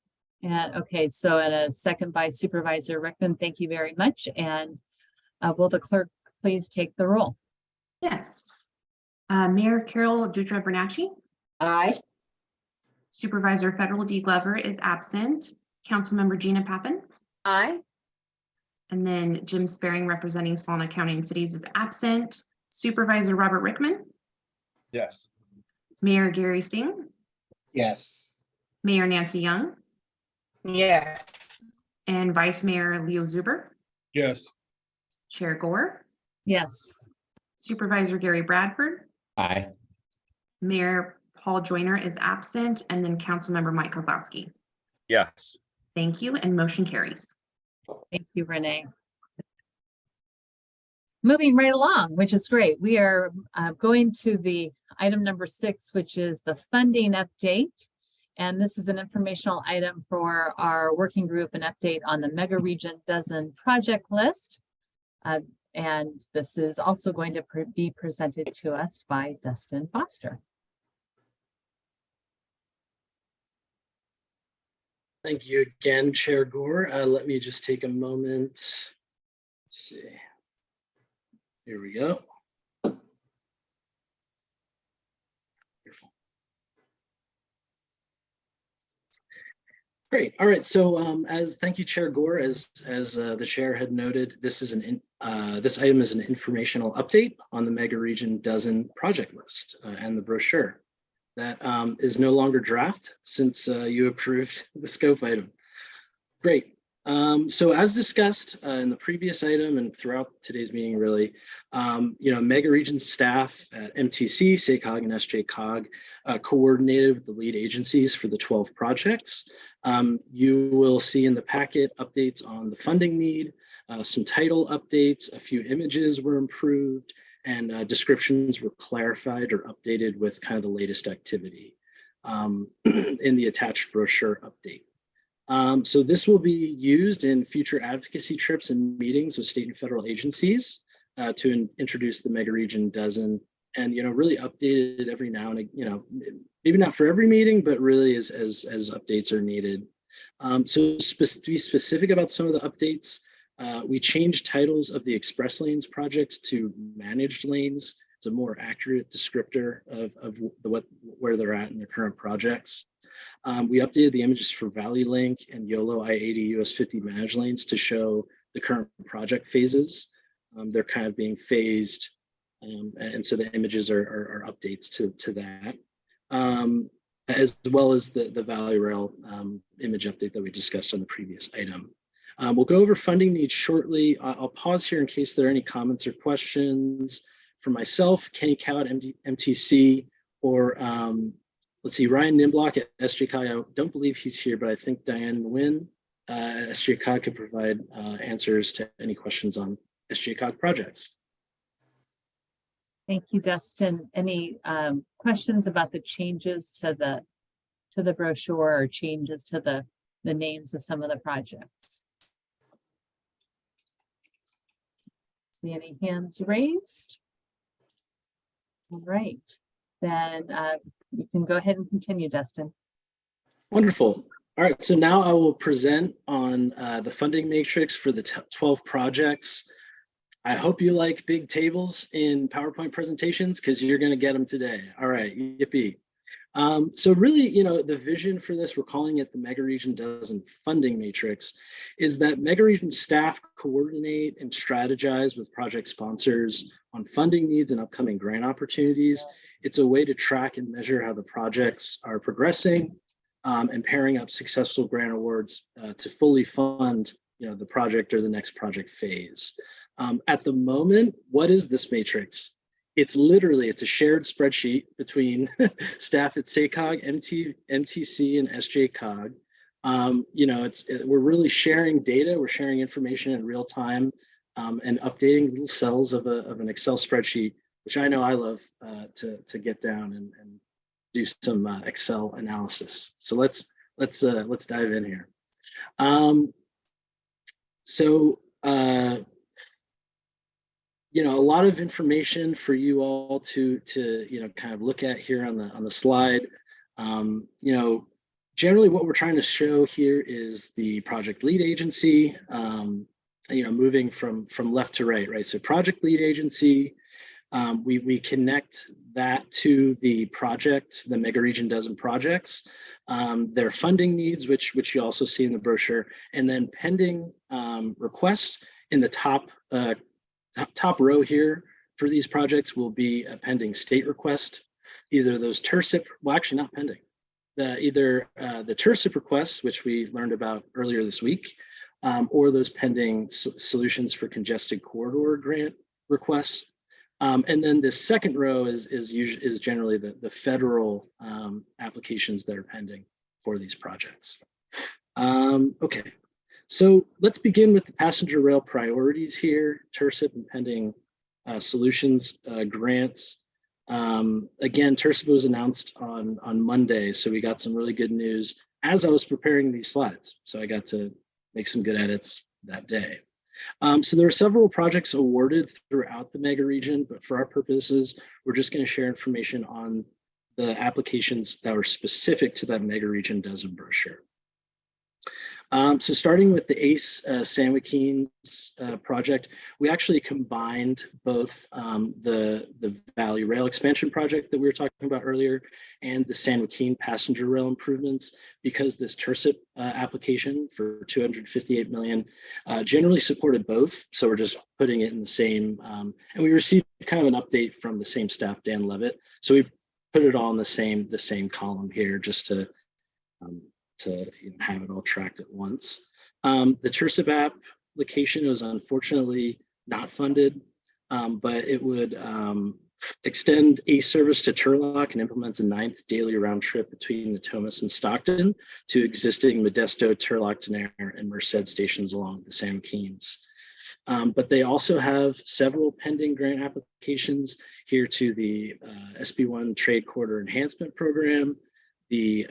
And okay, so in a second by Supervisor Rickman, thank you very much. And will the clerk please take the roll? Yes. Mayor Carol Dutra Bernacci, Aye. Supervisor Federal D. Glover is absent. Councilmember Gina Pappen, Aye. and then Jim Sparing representing Solana County and Cities is absent. Supervisor Robert Rickman, Yes. Mayor Gary Singh, Yes. Mayor Nancy Young, Yes. and Vice Mayor Leo Zuber, Yes. Chair Gore, Yes. Supervisor Gary Bradford, Aye. Mayor Paul Joyner is absent, and then Councilmember Mike Kozlowski. Yes. Thank you, and motion carries. Thank you, Renee. Moving right along, which is great. We are going to the item number 6, which is the funding update. And this is an informational item for our working group, an update on the Megaregion Dozen project list. And this is also going to be presented to us by Dustin Foster. Thank you again, Chair Gore. Let me just take a moment. Let's see. Here we go. Wonderful. Great. All right. So thank you, Chair Gore. As the chair had noted, this item is an informational update on the Megaregion Dozen project list and the brochure. That is no longer draft since you approved the scope item. Great. So as discussed in the previous item and throughout today's meeting, really, Megaregion staff at MTC, SACOG, and SJCOG coordinated with the lead agencies for the 12 projects. You will see in the packet updates on the funding need, some title updates, a few images were improved, and descriptions were clarified or updated with kind of the latest activity in the attached brochure update. So this will be used in future advocacy trips and meetings with state and federal agencies to introduce the Megaregion Dozen and, really updated every now and again, maybe not for every meeting, but really as updates are needed. So to be specific about some of the updates, we changed titles of the express lanes projects to managed lanes. It's a more accurate descriptor of where they're at in their current projects. We updated the images for Valley Link and YOLO I-80 US 50 managed lanes to show the current project phases. They're kind of being phased, and so the images are updates to that, as well as the Valley Rail image update that we discussed on the previous item. We'll go over funding needs shortly. I'll pause here in case there are any comments or questions for myself, Kenny Cow at MTC, or let's see, Ryan Nimblock at SJCOG. I don't believe he's here, but I think Diane Nguyen at SJCOG could provide answers to any questions on SJCOG projects. Thank you, Dustin. Any questions about the changes to the brochure or changes to the names of some of the projects? See any hands raised? All right, then you can go ahead and continue, Dustin. Wonderful. All right, so now I will present on the funding matrix for the 12 projects. I hope you like big tables in PowerPoint presentations because you're going to get them today. All right, yippee. So really, the vision for this, we're calling it the Megaregion Dozen funding matrix, is that Megaregion staff coordinate and strategize with project sponsors on funding needs and upcoming grant opportunities. It's a way to track and measure how the projects are progressing and pairing up successful grant awards to fully fund the project or the next project phase. At the moment, what is this matrix? It's a shared spreadsheet between staff at SACOG, MTC, and SJCOG. we're really sharing data, we're sharing information in real time, and updating little cells of an Excel spreadsheet, which I know I love to get down and do some Excel analysis. So let's dive in here. A lot of information for you all to kind of look at here on the slide. Generally what we're trying to show here is the project lead agency, moving from left to right? So project lead agency, we connect that to the project, the Megaregion dozen projects, their funding needs, which you also see in the brochure, and then pending requests in the top row here for these projects will be a pending state request, either those TIRSIP, well, actually not pending, either the TIRSIP requests, which we learned about earlier this week, or those pending solutions for congested corridor grant requests. And then this second row is generally the federal applications that are pending for these projects. Okay, so let's begin with the passenger rail priorities here, TIRSIP and pending solutions grants. Again, TIRSIP was announced on Monday, so we got some really good news as I was preparing these slides. So I got to make some good edits that day. So there are several projects awarded throughout the Megaregion, but for our purposes, we're just going to share information on the applications that were specific to that Megaregion dozen brochure. So starting with the ACE San Joaquin's project, we actually combined both the Valley Rail expansion project that we were talking about earlier and the San Joaquin passenger rail improvements, because this TIRSIP application for $258 million generally supported both. So we're just putting it in the same, and we received kind of an update from the same staff, Dan Levitt. So we put it all in the same column here just to have it all tracked at once. The TIRSIP application was unfortunately not funded, but it would extend ACE service to Turlock and implements a 9th daily round trip between Natomas and Stockton to existing Modesto, Turlock, Denair, and Merced stations along the San Joaquins. But they also have several pending grant applications here to the SB1 Trade Corridor Enhancement Program, the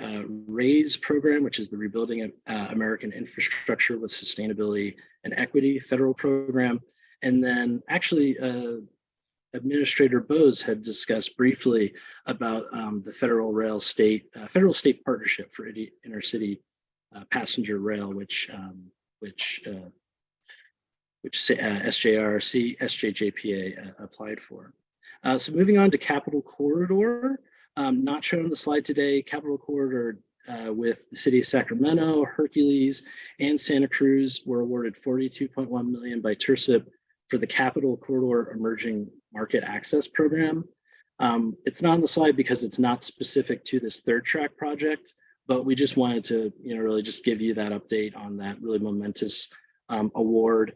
RAISE program, which is the Rebuilding American Infrastructure with Sustainability and Equity federal program. And then actually Administrator Bose had discussed briefly about the federal state partnership for intercity passenger rail, which SJRC, SJJPA applied for. So moving on to Capital Corridor, not shown on the slide today, Capital Corridor with the City of Sacramento, Hercules, and Santa Cruz were awarded $42.1 million by TIRSIP for the Capital Corridor Emerging Market Access Program. It's not on the slide because it's not specific to this third track project, but we just wanted to really just give you that update on that really momentous award.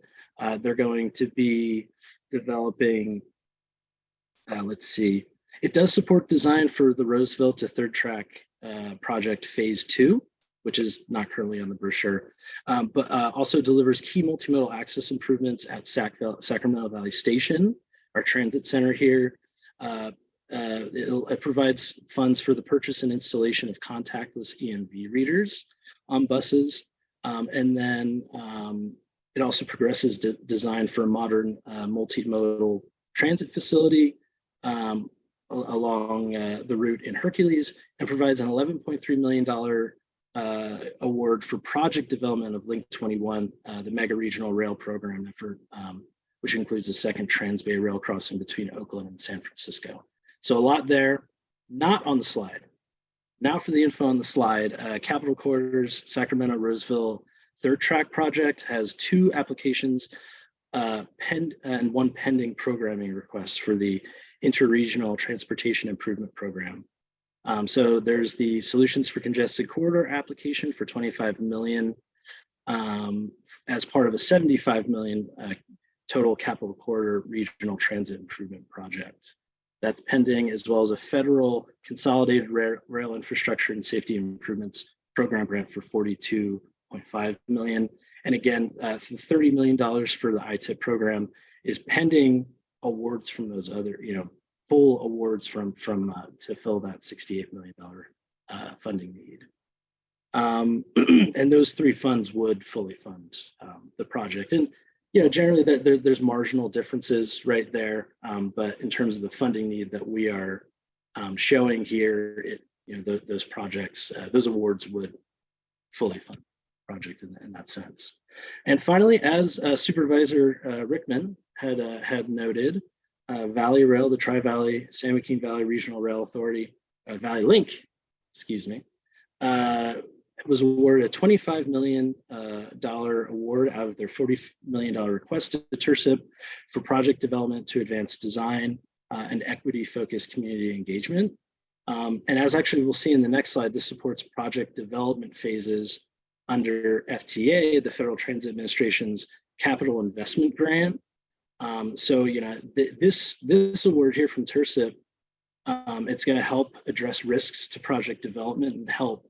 They're going to be developing, let's see, it does support design for the Roseville to third track project phase 2, which is not currently on the brochure, but also delivers key multimodal access improvements at Sacramento Valley Station, our transit center here. It provides funds for the purchase and installation of contactless EMV readers on buses. And then it also progresses design for a modern multimodal transit facility along the route in Hercules, and provides an $11.3 million award for project development of Link 21, the mega regional rail program effort, which includes a second Transbay rail crossing between Oakland and San Francisco. So a lot there, not on the slide. Now for the info on the slide, Capital Corridors, Sacramento, Roseville, third track project has 2 applications and 1 pending programming request for the Interregional Transportation Improvement Program. So there's the Solutions for Congested Corridor application for $25 million as part of a $75 million total Capital Corridor Regional Transit Improvement Project. That's pending, as well as a federal Consolidated Rail Infrastructure and Safety Improvements program grant for 42.5 million. And again, the $30 million for the ITIP program is pending awards from those other, full awards from to fill that $68 million funding need. And those three funds would fully fund the project. And generally there's marginal differences right there, but in terms of the funding need that we are showing here, those projects, those awards would fully fund the project in that sense. And finally, as Supervisor Rickman had noted, Valley Rail, the Tri-Valley San Joaquin Valley Regional Rail Authority, Valley Link, excuse me, was awarded a $25 million award out of their $40 million request to TIRCIP for project development to advance design and equity-focused community engagement. And as actually we'll see in the next slide, this supports project development phases under FTA, the Federal Transit Administration's Capital Investment Grant. So, this award here from TIRCIP, it's going to help address risks to project development and help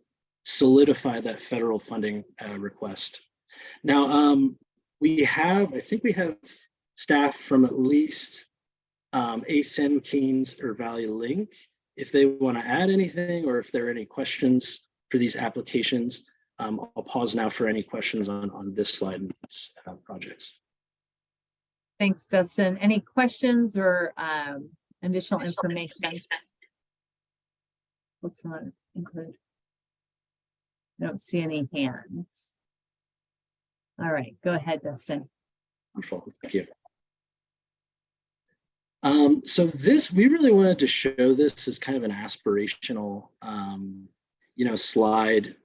solidify that federal funding request. Now, I think we have staff from at least San Joaquin's or Valley Link, if they want to add anything or if there are any questions for these applications. I'll pause now for any questions on this slide and these projects. Thanks, Dustin. Any questions or additional information? What's on include? I don't see any hands. All right, go ahead, Dustin. Wonderful, thank you. So we really wanted to show this as kind of an aspirational, slide.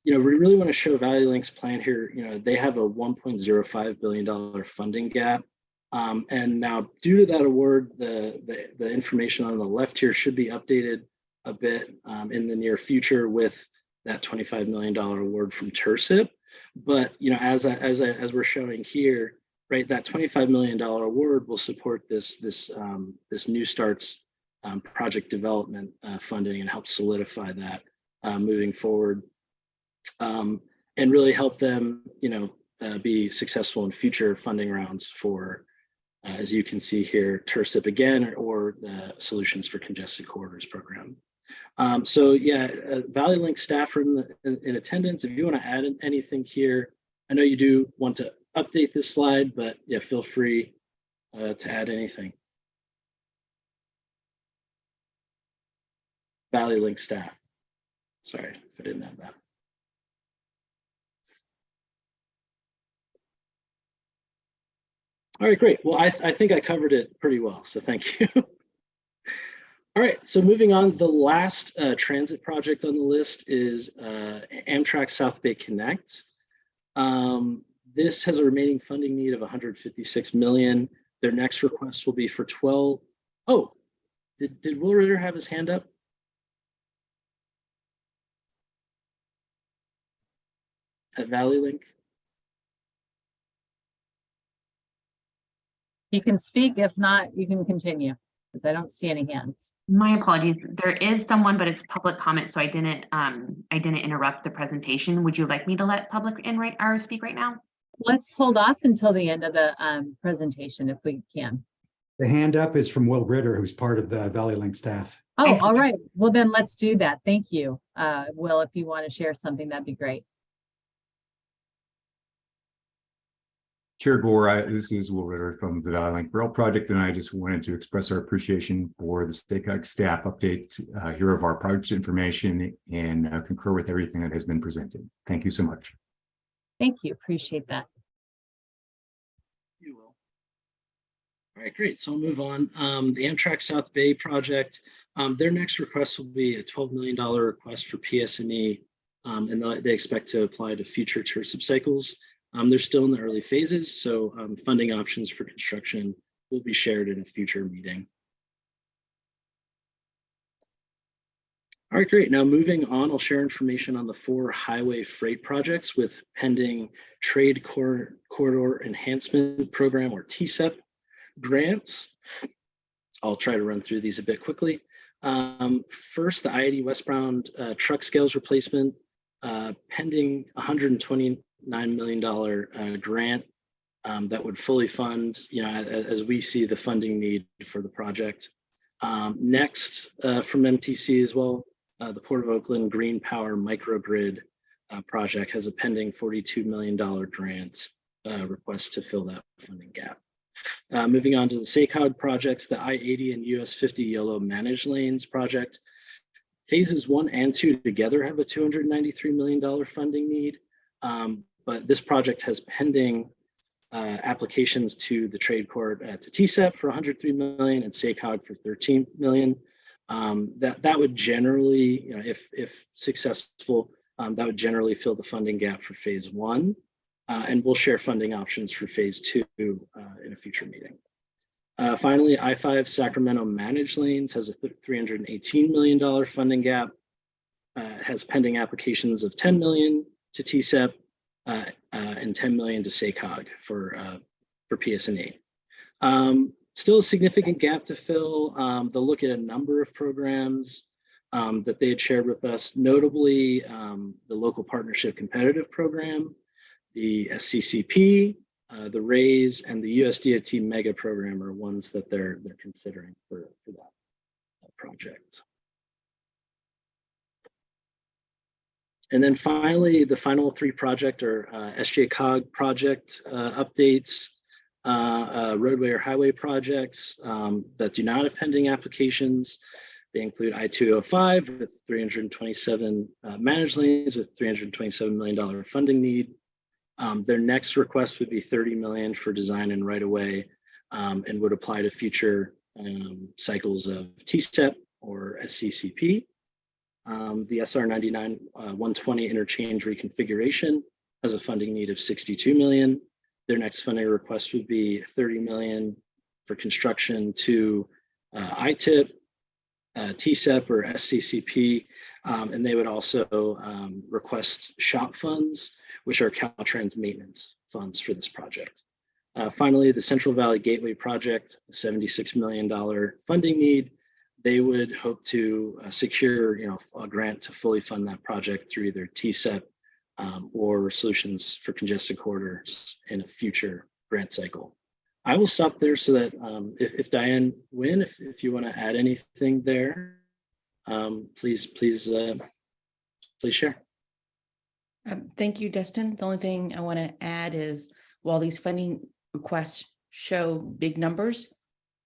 We really want to show Valley Link's plan here. They have a $1.05 billion funding gap. And now due to that award, the information on the left here should be updated a bit in the near future with that $25 million award from TIRCIP. But, as we're showing here, right, that $25 million award will support this New Starts project development funding and help solidify that moving forward. And really help them, be successful in future funding rounds for, as you can see here, TIRCIP again, or the Solutions for Congested Corridors program. Valley Link staff are in attendance. If you want to add anything here, I know you do want to update this slide, but yeah, feel free to add anything. Valley Link staff. Sorry if I didn't have that. All right, great. Well, I think I covered it pretty well, so thank you. All right, so moving on, the last transit project on the list is Amtrak South Bay Connect. This has a remaining funding need of $156 million. Their next request will be for 12. Oh, did Will Ritter have his hand up? At Valley Link? You can speak. If not, you can continue because I don't see any hands. My apologies. There is someone, but it's public comment, so I didn't interrupt the presentation. Would you like me to let public speak right now? Let's hold off until the end of the presentation if we can. The hand up is from Will Ritter, who's part of the Valley Link staff. Oh, all right. Well, then let's do that. Thank you. Will, if you want to share something, that'd be great. Chair Gore, this is Will Ritter from the Valley Link Rail Project, and I just wanted to express our appreciation for the SACOG staff update here of our project information and concur with everything that has been presented. Thank you so much. Thank you. Appreciate that. You will. All right, great. So I'll move on. The Amtrak South Bay project, their next request will be a $12 million request for PS&E, and they expect to apply to future TIRCIP cycles. They're still in the early phases, so funding options for construction will be shared in a future meeting. All right, great. Now moving on, I'll share information on the 4 highway freight projects with pending Trade Corridor Enhancement Program, or TCEP, grants. I'll try to run through these a bit quickly. First, the I-80 westbound truck scales replacement, pending $129 million grant that would fully fund, as we see the funding need for the project. Next, from MTC as well, the Port of Oakland Green Power Microgrid project has a pending $42 million grant request to fill that funding gap. Moving on to the SACOG projects, the I-80 and US 50 Yellow Managed Lanes project. Phases 1 and 2 together have a $293 million funding need, but this project has pending applications to the trade court to TCEP for $103 million and SACOG for $13 million. That would generally, if successful, that would generally fill the funding gap for phase 1. And we'll share funding options for phase 2 in a future meeting. Finally, I-5 Sacramento Managed Lanes has a $318 million funding gap. It has pending applications of $10 million to TCEP and $10 million to SACOG for PS&E. Still a significant gap to fill. They'll look at a number of programs that they had shared with us, notably the Local Partnership Competitive Program, the SCCP, the RAISE, and the USDOT Mega Program are ones that they're considering for that project. And then finally, the final 3 project are SJCOG project updates, roadway or highway projects that do not have pending applications. They include I-205 with 327 managed lanes with $327 million funding need. Their next request would be $30 million for design and right of way, and would apply to future cycles of TCEP or SCCP. The SR 99 120 interchange reconfiguration has a funding need of $62 million. Their next funding request would be $30 million for construction to ITIP, TCEP or SCCP, and they would also request SHOP funds, which are Caltrans maintenance funds for this project. Finally, the Central Valley Gateway project, $76 million funding need. They would hope to secure, a grant to fully fund that project through either TCEP or Solutions for Congested Corridors in a future grant cycle. I will stop there so that if Diane Nguyen, if you want to add anything there, please share. Thank you, Dustin. The only thing I want to add is while these funding requests show big numbers,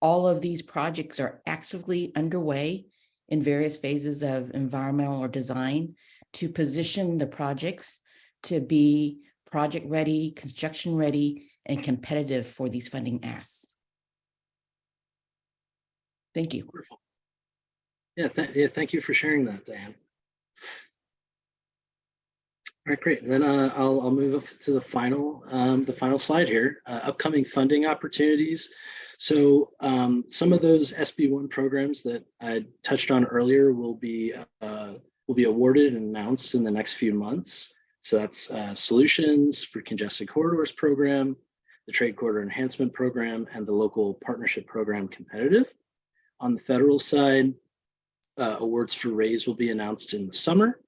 all of these projects are actively underway in various phases of environmental or design to position the projects to be project ready, construction ready, and competitive for these funding asks. Thank you. Wonderful. Thank you for sharing that, Diane. All right, great. And then I'll move up to the final slide here. Upcoming funding opportunities. So some of those SB1 programs that I touched on earlier will be awarded and announced in the next few months. So that's Solutions for Congested Corridors program, the Trade Corridor Enhancement Program, and the Local Partnership Program Competitive. On the federal side, awards for RAISE will be announced in the summer,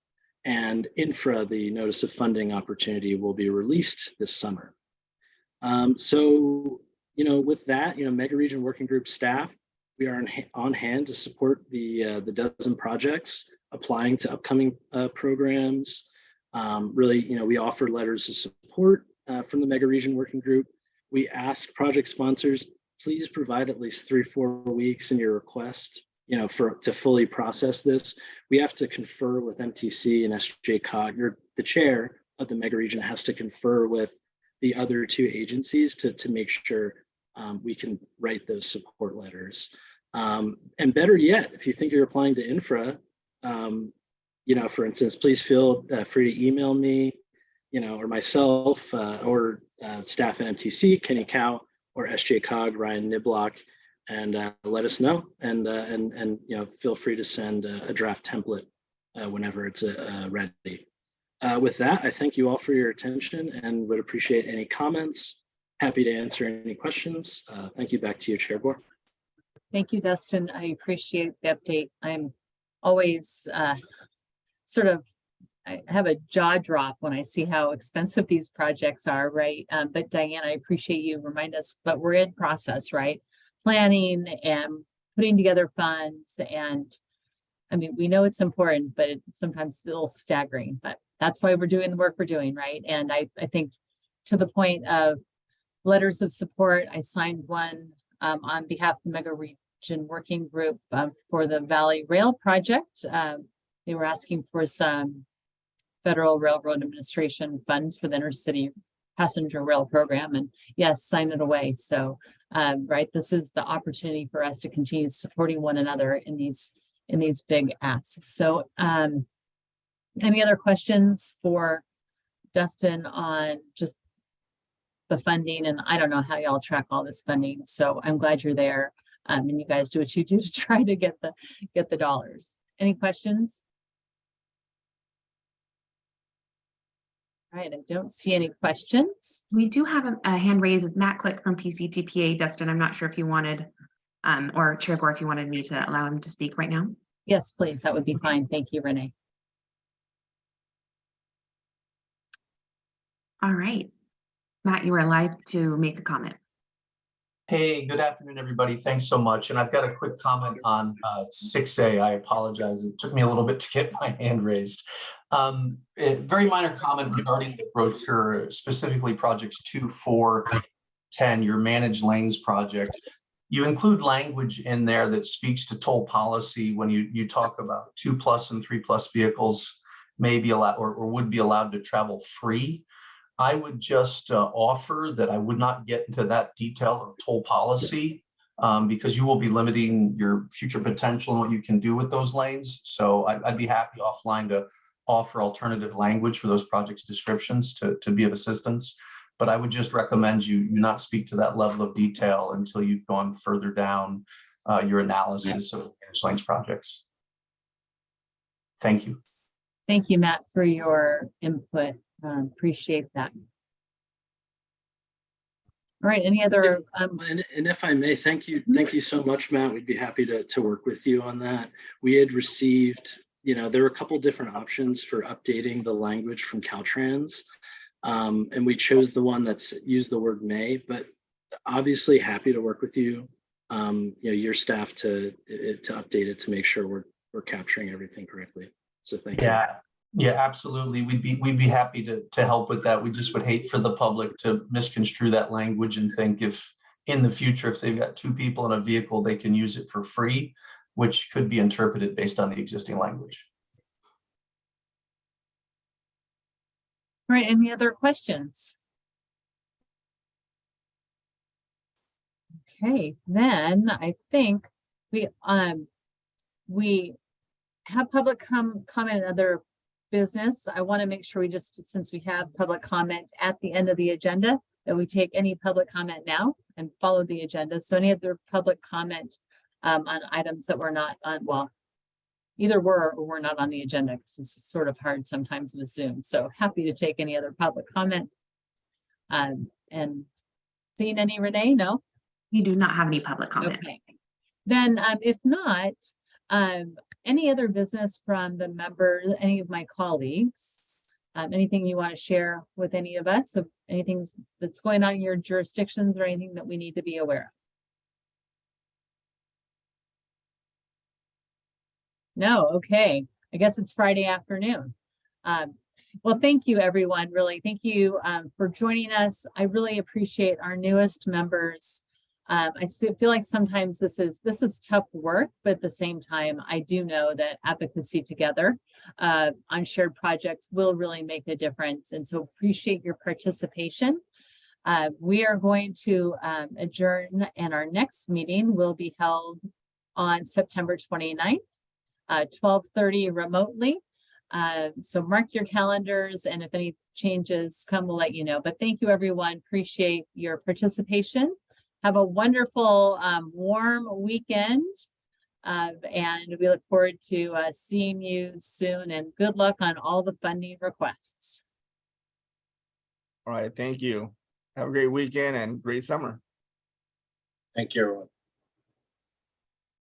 and Infra, the Notice of Funding Opportunity, will be released this summer. So, with that, Megaregion Working Group staff, we are on hand to support the dozen projects applying to upcoming programs. Really, we offer letters of support from the Megaregion Working Group. We ask project sponsors, please provide at least 3-4 weeks in your request, to fully process this. We have to confer with MTC and SJCOG. The chair of the Megaregion has to confer with the other 2 agencies to make sure we can write those support letters. And better yet, if you think you're applying to Infra, for instance, please feel free to email me, or myself, or staff at MTC, Kenny Cow, or SJCOG, Ryan Niblock, and let us know. And feel free to send a draft template whenever it's ready. With that, I thank you all for your attention and would appreciate any comments. Happy to answer any questions. Thank you. Back to you, Chair Gore. Thank you, Dustin. I appreciate the update. I'm always I have a jaw drop when I see how expensive these projects are, right? But Diane, I appreciate you remind us, but we're in process, right? Planning and putting together funds. And I mean, we know it's important, but it's sometimes a little staggering, but that's why we're doing the work we're doing, right? And I think to the point of letters of support, I signed one on behalf of the Megaregion Working Group for the Valley Rail Project. They were asking for some Federal Railroad Administration funds for the intercity passenger rail program, and yes, sign it away. So, right, this is the opportunity for us to continue supporting one another in these big asks. So, any other questions for Dustin on just the funding? And I don't know how y'all track all this funding, so I'm glad you're there, and you guys do what you do to try to get the dollars. Any questions? All right, I don't see any questions. We do have a hand raised as Matt Click from PCTPA. Dustin, I'm not sure if you wanted, or Chair Gore, if you wanted me to allow him to speak right now. Yes, please. That would be fine. Thank you, Renee. All right. Matt, you are live to make a comment. Hey, good afternoon, everybody. Thanks so much. And I've got a quick comment on 6A. I apologize. It took me a little bit to get my hand raised. A very minor comment regarding the brochure, specifically projects 2, 4, 10, your managed lanes project. You include language in there that speaks to toll policy when you talk about 2+ and 3+ vehicles may be allowed or would be allowed to travel free. I would just offer that I would not get into that detail of toll policy because you will be limiting your future potential and what you can do with those lanes. So I'd be happy offline to offer alternative language for those projects descriptions to be of assistance. But I would just recommend you not speak to that level of detail until you've gone further down your analysis of managed lanes projects. Thank you. Thank you, Matt, for your input. Appreciate that. All right, any other? And if I may, thank you so much, Matt. We'd be happy to work with you on that. We had received, there were a couple different options for updating the language from Caltrans. And we chose the one that's used the word may, but obviously happy to work with you, your staff to update it to make sure we're capturing everything correctly. So thank you. Yeah, absolutely. We'd be happy to help with that. We just would hate for the public to misconstrue that language and think if in the future, if they've got 2 people in a vehicle, they can use it for free, which could be interpreted based on the existing language. All right, any other questions? Okay, then I think we have public comment and other business. I want to make sure since we have public comment at the end of the agenda, that we take any public comment now and follow the agenda. So any other public comment on items that were not on, well, either were or were not on the agenda, because this is sort of hard sometimes to Zoom. So happy to take any other public comment. And seeing any, Renee? No? You do not have any public comment. Okay. Then if not, any other business from the members, any of my colleagues, anything you want to share with any of us, of anything that's going on in your jurisdictions or anything that we need to be aware of? No, okay. I guess it's Friday afternoon. Well, thank you, everyone. Really, thank you for joining us. I really appreciate our newest members. I feel like sometimes this is tough work, but at the same time, I do know that advocacy together on shared projects will really make a difference. And so appreciate your participation. We are going to adjourn, and our next meeting will be held on September 29th, 12:30 remotely. So mark your calendars, and if any changes come, we'll let you know. But thank you, everyone. Appreciate your participation. Have a wonderful, warm weekend, and we look forward to seeing you soon, and good luck on all the funding requests. All right, thank you. Have a great weekend and great summer. Thank you, everyone.